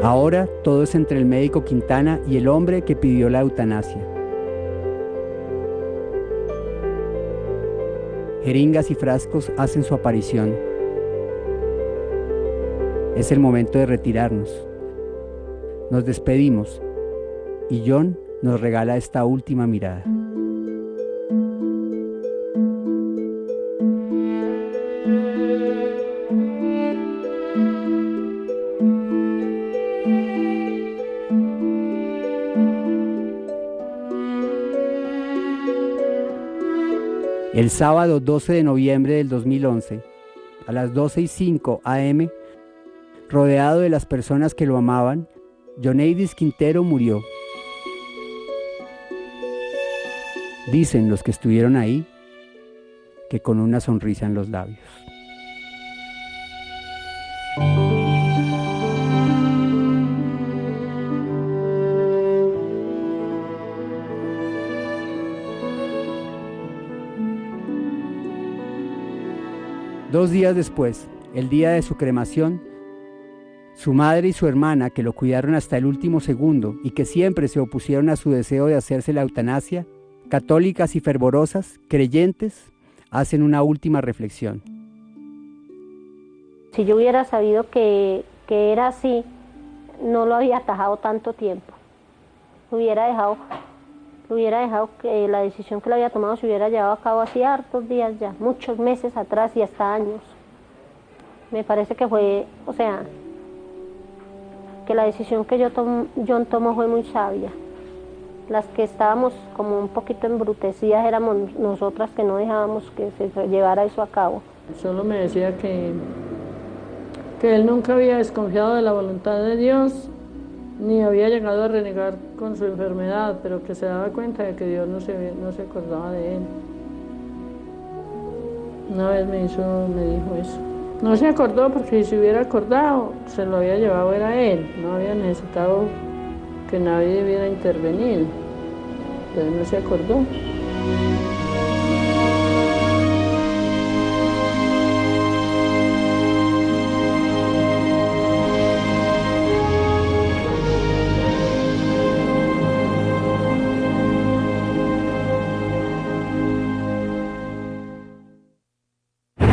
Ahora todo es entre el médico Quintana y el hombre que pidió la eutanasia. Jeringas y frascos hacen su aparición. Es el momento de retirarnos. Nos despedimos y John nos regala esta última mirada. El sábado 12 de noviembre del 2011, a las 12:05 am, rodeado de las personas que lo amaban, Joneidis Quintero murió. Dicen los que estuvieron ahí que con una sonrisa en los labios. Dos días después, el día de su cremación, su madre y su hermana, que lo cuidaron hasta el último segundo y que siempre se opusieron a su deseo de hacerse la eutanasia, católicas y fervorosas, creyentes, hacen una última reflexión. Si yo hubiera sabido que era así, no lo había atajado tanto tiempo. Hubiera dejado que la decisión que le había tomado se hubiera llevado a cabo hace hartos días ya, muchos meses atrás y hasta años. Me parece que fue, que la decisión que John tomó fue muy sabia. Las que estábamos como un poquito embrutecidas éramos nosotras que no dejábamos que se llevara eso a cabo. Solo me decía que él nunca había desconfiado de la voluntad de Dios, ni había llegado a renegar con su enfermedad, pero que se daba cuenta de que Dios no se acordaba de él. Una vez me dijo eso. No se acordó porque si se hubiera acordado, se lo había llevado era él. No había necesitado que nadie hubiera intervenido. Entonces no se acordó.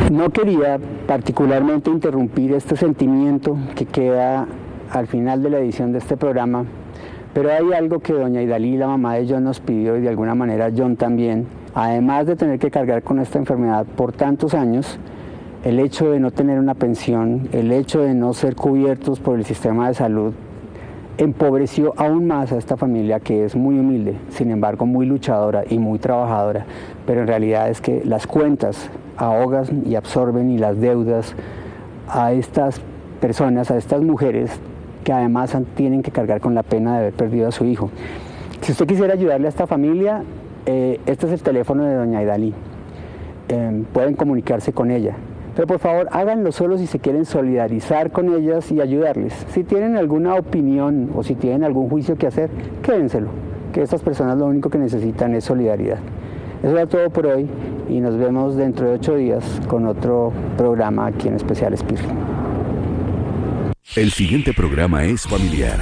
No quería particularmente interrumpir este sentimiento que queda al final de la edición de este programa, pero hay algo que doña Idalí, la mamá de John, nos pidió y de alguna manera John también. Además de tener que cargar con esta enfermedad por tantos años, el hecho de no tener una pensión, el hecho de no ser cubiertos por el sistema de salud, empobreció aún más a esta familia que es muy humilde, sin embargo muy luchadora y muy trabajadora, pero en realidad es que las cuentas ahogan y absorben y las deudas a estas personas, a estas mujeres que además tienen que cargar con la pena de haber perdido a su hijo. Si usted quisiera ayudarle a esta familia, este es el teléfono de doña Idalí. Pueden comunicarse con ella. Pero por favor, háganlo solo si se quieren solidarizar con ellas y ayudarles. Si tienen alguna opinión o si tienen algún juicio que hacer, quédenselo, que estas personas lo único que necesitan es solidaridad. Eso era todo por hoy y nos vemos dentro de 8 días con otro programa aquí en Especial Espirri. El siguiente programa es familiar.